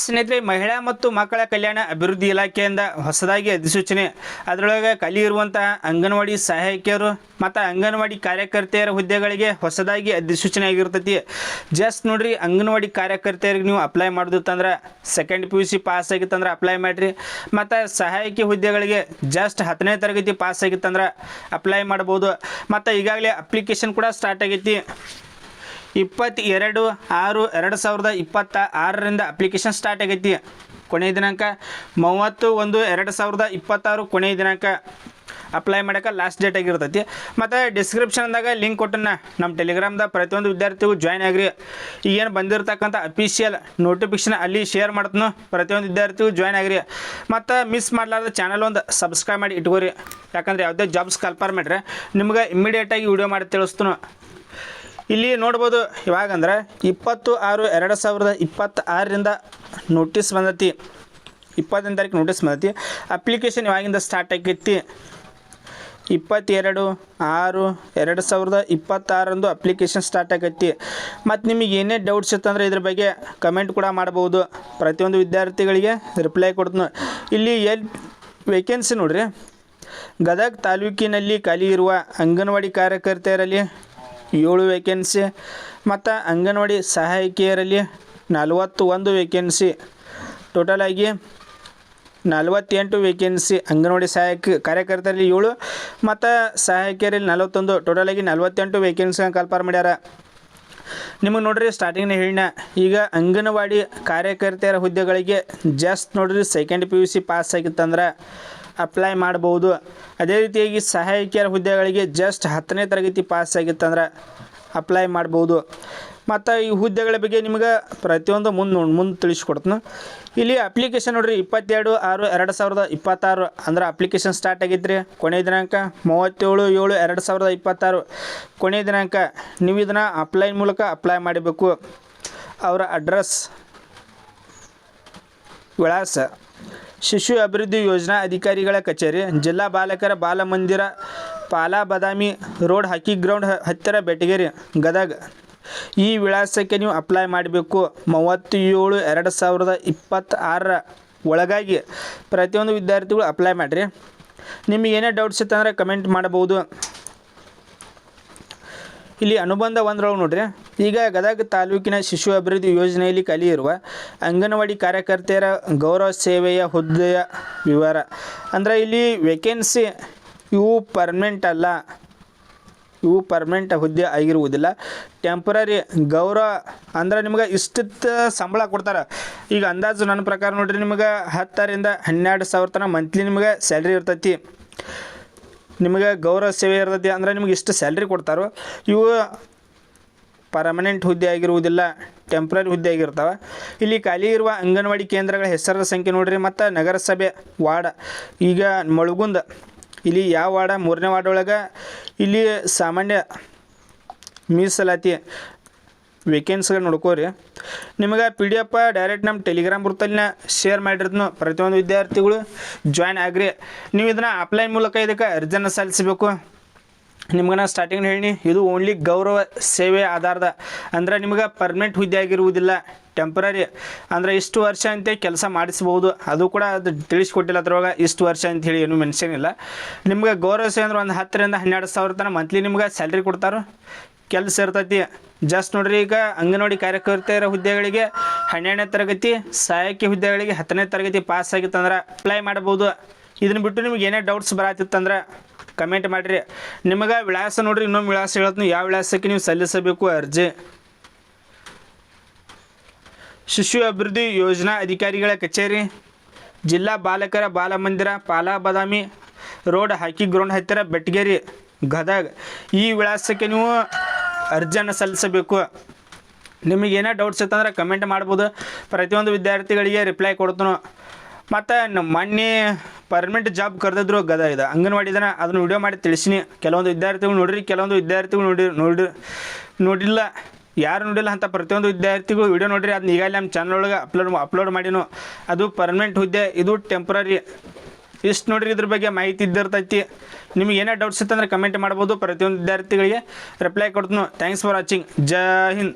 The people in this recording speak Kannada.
ಸ್ನೇಹಿತರೆ, ಮಹಿಳಾ ಮತ್ತು ಮಕ್ಕಳ ಕಲ್ಯಾಣ ಅಭಿವೃದ್ಧಿ ಇಲಾಖೆಯಿಂದ ಹೊಸದಾಗಿ ಅಧಿಸೂಚನೆ. ಅದರೊಳಗೆ ಖಾಲಿ ಇರುವಂತಹ ಅಂಗನವಾಡಿ ಸಹಾಯಕಿಯರು ಮತ್ತು ಅಂಗನವಾಡಿ ಕಾರ್ಯಕರ್ತೆಯರ ಹುದ್ದೆಗಳಿಗೆ ಹೊಸದಾಗಿ ಅಧಿಸೂಚನೆ ಆಗಿರ್ತೈತಿ. ಜಸ್ಟ್ ನೋಡ್ರಿ, ಅಂಗನವಾಡಿ ಕಾರ್ಯಕರ್ತೆಯರಿಗೆ ನೀವು ಅಪ್ಲೈ ಮಾಡೋದಿತ್ತಂದ್ರೆ ಸೆಕೆಂಡ್ PUC ಪಾಸ್ ಆಗಿತ್ತಂದ್ರೆ ಅಪ್ಲೈ ಮಾಡಿರಿ. ಮತ್ತು ಸಹಾಯಕಿ ಹುದ್ದೆಗಳಿಗೆ ಜಸ್ಟ್ 10ನೇ ತರಗತಿ ಪಾಸ್ ಆಗಿತ್ತಂದ್ರೆ ಅಪ್ಲೈ ಮಾಡ್ಬೋದು. ಮತ್ತು ಈಗಾಗಲೇ ಅಪ್ಲಿಕೇಶನ್ ಕೂಡ ಸ್ಟಾರ್ಟ್ ಆಗೈತಿ. 22/6/2026 ಅಪ್ಲಿಕೇಶನ್ ಸ್ಟಾರ್ಟ್ ಆಗೈತಿ. ಕೊನೆಯ ದಿನಾಂಕ 30/1/2026 ಕೊನೆಯ ದಿನಾಂಕ. ಅಪ್ಲೈ ಮಾಡೋಕೆ ಲಾಸ್ಟ್ ಡೇಟ್ ಆಗಿರ್ತೈತಿ. ಮತ್ತು ಡಿಸ್ಕ್ರಿಪ್ಷನ್ದಾಗ ಲಿಂಕ್ ಕೊಟ್ಟನ ನಮ್ಮ ಟೆಲಿಗ್ರಾಮ್ದಾಗ ಪ್ರತಿಯೊಂದು ವಿದ್ಯಾರ್ಥಿಗೂ ಜಾಯ್ನ್ ಆಗಿರಿ. ಈಗೇನು ಬಂದಿರತಕ್ಕಂಥ ಅಫಿಷಿಯಲ್ ನೋಟಿಫಿಕೇಶನ್ ಅಲ್ಲಿ ಶೇರ್ ಮಾಡ್ತೀನಿ. ಪ್ರತಿಯೊಂದು ವಿದ್ಯಾರ್ಥಿಗೂ ಜಾಯ್ನ್ ಆಗಿರಿ. ಮತ್ತು ಮಿಸ್ ಮಾಡಲಾರ್ದ ಚಾನಲ್ ಒಂದು ಸಬ್ಸ್ಕ್ರೈಬ್ ಮಾಡಿ ಇಟ್ಕೋರಿ. ಯಾಕಂದರೆ ಯಾವುದೇ ಜಾಬ್ಸ್ ಕನ್ಫರ್ಮ್ ಮಾಡಿದ್ರೆ ನಿಮ್ಗೆ ಇಮ್ಮಿಡಿಯೇಟಾಗಿ ವಿಡಿಯೋ ಮಾಡಿ ತಿಳಿಸ್ತೀನಿ. ಇಲ್ಲಿ ನೋಡ್ಬೋದು, ಇವಾಗಂದ್ರೆ 20/6/2026 ನೋಟಿಸ್ ಬಂದೈತಿ. 20ನೇ ತಾರೀಕು ನೋಟಿಸ್ ಬಂದೈತಿ. ಅಪ್ಲಿಕೇಶನ್ ಇವಾಗಿಂದ ಸ್ಟಾರ್ಟ್ ಆಗೈತಿ. 22/6/2026 ಅಪ್ಲಿಕೇಶನ್ ಸ್ಟಾರ್ಟ್ ಆಗೈತಿ. ಮತ್ತು ನಿಮಗೆ ಏನೇ ಡೌಟ್ಸ್ ಇತ್ತಂದ್ರೆ ಇದ್ರ ಬಗ್ಗೆ ಕಮೆಂಟ್ ಕೂಡ ಮಾಡ್ಬೋದು. ಪ್ರತಿಯೊಂದು ವಿದ್ಯಾರ್ಥಿಗಳಿಗೆ ರಿಪ್ಲೈ ಕೊಡ್ತೀನಿ. ಇಲ್ಲಿ ವೇಕೆನ್ಸಿ ನೋಡ್ರಿ, ಗದಗ ತಾಲೂಕಿನಲ್ಲಿ ಖಾಲಿ ಇರುವ ಅಂಗನವಾಡಿ ಕಾರ್ಯಕರ್ತೆಯರಲ್ಲಿ 7 ವೇಕೆನ್ಸಿ ಮತ್ತು ಅಂಗನವಾಡಿ ಸಹಾಯಕಿಯರಲ್ಲಿ 41 ವೇಕೆನ್ಸಿ. ಟೋಟಲ್ ಆಗಿ 48 ವೇಕೆನ್ಸಿ. ಅಂಗನವಾಡಿ ಕಾರ್ಯಕರ್ತರಲ್ಲಿ 7 ಮತ್ತು ಸಹಾಯಕಿಯರಲ್ಲಿ 41. ಟೋಟಲ್ ಆಗಿ 48 ವೇಕೆನ್ಸಿ ಕನ್ಫರ್ಮ್ ಮಾಡ್ಯಾರ. ನಿಮಗೆ ನೋಡ್ರಿ, ಸ್ಟಾರ್ಟಿಂಗ್ನ ಹೇಳಿನ, ಈಗ ಅಂಗನವಾಡಿ ಕಾರ್ಯಕರ್ತೆಯರ ಹುದ್ದೆಗಳಿಗೆ ಜಸ್ಟ್ ನೋಡ್ರಿ ಸೆಕೆಂಡ್ PUC ಪಾಸ್ ಆಗಿತ್ತಂದ್ರೆ ಅಪ್ಲೈ ಮಾಡ್ಬೋದು. ಅದೇ ರೀತಿಯಾಗಿ ಸಹಾಯಕಿಯರ ಹುದ್ದೆಗಳಿಗೆ ಜಸ್ಟ್ 10ನೇ ತರಗತಿ ಪಾಸ್ ಆಗಿತ್ತಂದ್ರೆ ಅಪ್ಲೈ ಮಾಡ್ಬೋದು. ಮತ್ತು ಈ ಹುದ್ದೆಗಳ ಬಗ್ಗೆ ನಿಮ್ಗೆ ಪ್ರತಿಯೊಂದು ಮುಂದೆ ತಿಳಿಸ್ಕೊಡ್ತೀನಿ. ಇಲ್ಲಿ ಅಪ್ಲಿಕೇಶನ್ ನೋಡ್ರಿ, 22/6/2026 ಅಂದ್ರೆ ಅಪ್ಲಿಕೇಶನ್ ಸ್ಟಾರ್ಟ್ ಆಗೈತ್ರಿ. ಕೊನೆಯ ದಿನಾಂಕ 37/7/2026 ಕೊನೆಯ ದಿನಾಂಕ. ನೀವು ಇದನ್ನು ಆಫ್ಲೈನ್ ಮೂಲಕ ಅಪ್ಲೈ ಮಾಡಬೇಕು. ಅವರ ಅಡ್ರೆಸ್, ವಿಳಾಸ: ಶಿಶು ಅಭಿವೃದ್ಧಿ ಯೋಜನಾ ಅಧಿಕಾರಿಗಳ ಕಚೇರಿ, ಜಿಲ್ಲಾ ಬಾಲಕರ ಬಾಲಮಂದಿರ, ಪಾಲಾ ಬದಾಮಿ ರೋಡ್, ಹಾಕಿ ಗ್ರೌಂಡ್ ಹತ್ತಿರ, ಬೆಟಗೇರಿ, ಗದಗ. ಈ ವಿಳಾಸಕ್ಕೆ ನೀವು ಅಪ್ಲೈ ಮಾಡಬೇಕು. 37/2026 ಒಳಗಾಗಿ ಪ್ರತಿಯೊಂದು ವಿದ್ಯಾರ್ಥಿಗಳು ಅಪ್ಲೈ ಮಾಡಿರಿ. ನಿಮಗೆ ಏನೇ ಡೌಟ್ಸ್ ಇತ್ತಂದ್ರೆ ಕಮೆಂಟ್ ಮಾಡಬಹುದು. ಇಲ್ಲಿ ಅನುಬಂಧ 1 ನೋಡ್ರಿ, ಈಗ ಗದಗ ತಾಲೂಕಿನ ಶಿಶು ಅಭಿವೃದ್ಧಿ ಯೋಜನೆಯಲ್ಲಿ ಖಾಲಿ ಇರುವ ಅಂಗನವಾಡಿ ಕಾರ್ಯಕರ್ತೆಯರ ಗೌರವ ಸೇವೆಯ ಹುದ್ದೆಯ ವಿವರ. ಅಂದರೆ ಇಲ್ಲಿ ವೇಕೆನ್ಸಿ ಇವು ಪರ್ಮನೆಂಟ್ ಅಲ್ಲ, ಇವು ಪರ್ಮನೆಂಟ್ ಹುದ್ದೆ ಆಗಿರುವುದಿಲ್ಲ. ಟೆಂಪ್ರರಿ ಗೌರವ ಅಂದ್ರೆ ನಿಮ್ಗೆ ಇಷ್ಟಿತ್ತು ಸಂಬಳ ಕೊಡ್ತಾರೆ. ಈಗ ಅಂದಾಜು ನನ್ನ ಪ್ರಕಾರ ನೋಡ್ರಿ, ನಿಮ್ಗೆ 10,000 - 12,000 ತನಕ ಮಂತ್ಲಿ ನಿಮ್ಗೆ ಸ್ಯಾಲ್ರಿ ಇರ್ತೈತಿ. ನಿಮಗೆ ಗೌರವ ಸೇವೆ ಇರ್ತೈತಿ ಅಂದರೆ ನಿಮ್ಗೆ ಇಷ್ಟು ಸ್ಯಾಲ್ರಿ ಕೊಡ್ತಾರೋ. ಇವು ಪರ್ಮನೆಂಟ್ ಹುದ್ದೆ ಆಗಿರುವುದಿಲ್ಲ, ಟೆಂಪ್ರರಿ ಹುದ್ದೆ ಆಗಿರ್ತಾವೆ. ಇಲ್ಲಿ ಖಾಲಿ ಇರುವ ಅಂಗನವಾಡಿ ಕೇಂದ್ರಗಳ ಹೆಸರದ ಸಂಖ್ಯೆ ನೋಡ್ರಿ. ಮತ್ತು ನಗರಸಭೆ ವಾರ್ಡ, ಈಗ ಮಳಗುಂದ ಇಲ್ಲಿ ಯಾವ ವಾರ್ಡ, 3ನೇ ವಾರ್ಡ್ ಒಳಗೆ ಇಲ್ಲಿ ಸಾಮಾನ್ಯ ಮೀಸಲಾತಿ ವೇಕೆನ್ಸಿಗಳು ನೋಡ್ಕೋರಿ. ನಿಮಗೆ PDF ಡೈರೆಕ್ಟ್ ನಮ್ಮ ಟೆಲಿಗ್ರಾಮ್ ಗ್ರೂಪಲ್ಲಿ ಶೇರ್ ಮಾಡಿರ್ತೀನಿ. ಪ್ರತಿಯೊಂದು ವಿದ್ಯಾರ್ಥಿಗಳು ಜಾಯ್ನ್ ಆಗ್ರಿ. ನೀವು ಇದನ್ನು ಆಫ್ಲೈನ್ ಮೂಲಕ ಇದಕ್ಕೆ ಅರ್ಜಿಯನ್ನು ಸಲ್ಲಿಸಬೇಕು. ನಿಮ್ಗೆ ನಾನು ಸ್ಟಾರ್ಟಿಂಗ್ ಹೇಳಿ, ಇದು ಓನ್ಲಿ ಗೌರವ ಸೇವೆ ಆಧಾರದ, ಅಂದರೆ ನಿಮ್ಗೆ ಪರ್ಮನೆಂಟ್ ಹುದ್ದೆ ಆಗಿರುವುದಿಲ್ಲ, ಟೆಂಪ್ರರಿ ಅಂದರೆ ಇಷ್ಟು ವರ್ಷ ಅಂತ ಕೆಲಸ ಮಾಡಿಸ್ಬೋದು. ಅದು ಕೂಡ ಅದು ತಿಳಿಸ್ಕೊಟ್ಟಿಲ್ಲ ಅದ್ರೊಳಗೆ, ಇಷ್ಟು ವರ್ಷ ಅಂಥೇಳಿ ಏನೂ ಮೆನ್ಷನ್ ಇಲ್ಲ. ನಿಮ್ಗೆ ಗೌರವ ಸೇವೆ ಅಂದ್ರೆ ಒಂದು 10,000 - 12,000 ತನಕ ಮಂತ್ಲಿ ನಿಮ್ಗೆ ಸ್ಯಾಲ್ರಿ ಕೊಡ್ತಾರೋ, ಕೆಲಸ ಇರ್ತೈತಿ. ಜಸ್ಟ್ ನೋಡ್ರಿ, ಈಗ ಅಂಗನವಾಡಿ ಕಾರ್ಯಕರ್ತೆಯರ ಹುದ್ದೆಗಳಿಗೆ 12ನೇ ತರಗತಿ, ಸಹಾಯಕಿ ಹುದ್ದೆಗಳಿಗೆ 10ನೇ ತರಗತಿ ಪಾಸ್ ಆಗಿತ್ತಂದ್ರೆ ಅಪ್ಲೈ ಮಾಡ್ಬೋದು. ಇದನ್ನು ಬಿಟ್ಟು ನಿಮ್ಗೆ ಏನೇ ಡೌಟ್ಸ್ ಬರತ್ತಿತ್ತಂದ್ರೆ ಕಮೆಂಟ್ ಮಾಡಿರಿ. ನಿಮಗೆ ವಿಳಾಸ ನೋಡ್ರಿ, ಇನ್ನೊಂದು ವಿಳಾಸ ಹೇಳ್ತೀನಿ, ಯಾವ ವಿಳಾಸಕ್ಕೆ ನೀವು ಸಲ್ಲಿಸಬೇಕು ಅರ್ಜಿ: ಶಿಶು ಅಭಿವೃದ್ಧಿ ಯೋಜನಾ ಅಧಿಕಾರಿಗಳ ಕಚೇರಿ, ಜಿಲ್ಲಾ ಬಾಲಕರ ಬಾಲಮಂದಿರ, ಪಾಲಾ ಬದಾಮಿ ರೋಡ್, ಹಾಕಿ ಗ್ರೌಂಡ್ ಹತ್ತಿರ, ಬೆಟಗೇರಿ, ಗದಗ. ಈ ವಿಳಾಸಕ್ಕೆ ನೀವು ಅರ್ಜಿಯನ್ನು ಸಲ್ಲಿಸಬೇಕು. ನಿಮಗೆ ಏನೇ ಡೌಟ್ಸ್ ಇತ್ತಂದ್ರೆ ಕಮೆಂಟ್ ಮಾಡ್ಬೋದು. ಪ್ರತಿಯೊಂದು ವಿದ್ಯಾರ್ಥಿಗಳಿಗೆ ರಿಪ್ಲೈ ಕೊಡ್ತೀನಿ. ಮತ್ತು ಮೊನ್ನೆ ಪರ್ಮನೆಂಟ್ ಜಾಬ್ ಕರೆದಿದ್ರು ಗದಗ ಅಂಗನವಾಡಿದನ, ಅದನ್ನು ವಿಡಿಯೋ ಮಾಡಿ ತಿಳಿಸಿನಿ. ಕೆಲವೊಂದು ವಿದ್ಯಾರ್ಥಿಗಳು ನೋಡಿರಿ, ಕೆಲವೊಂದು ವಿದ್ಯಾರ್ಥಿಗಳು ನೋಡಿಲ್ಲ. ಯಾರು ನೋಡಿಲ್ಲ ಅಂತ ಪ್ರತಿಯೊಂದು ವಿದ್ಯಾರ್ಥಿಗಳು ವಿಡಿಯೋ ನೋಡಿರಿ. ಅದನ್ನ ಈಗಾಗಲೇ ನಮ್ಮ ಚಾನಲ್ ಒಳಗೆ ಅಪ್ಲೋಡ್ ಮಾಡಿನೋ. ಅದು ಪರ್ಮನೆಂಟ್ ಹುದ್ದೆ, ಇದು ಟೆಂಪ್ರರಿ. ಇಷ್ಟು ನೋಡಿರಿ, ಇದ್ರ ಬಗ್ಗೆ ಮಾಹಿತಿ ಇದ್ದಿರ್ತೈತಿ. ನಿಮಗೆ ಏನೇ ಡೌಟ್ಸ್ ಇತ್ತಂದ್ರೆ ಕಮೆಂಟ್ ಮಾಡ್ಬೋದು. ಪ್ರತಿಯೊಂದು ವಿದ್ಯಾರ್ಥಿಗಳಿಗೆ ರಿಪ್ಲೈ ಕೊಡ್ತೀನಿ. Thanks for watching. Jai Hind.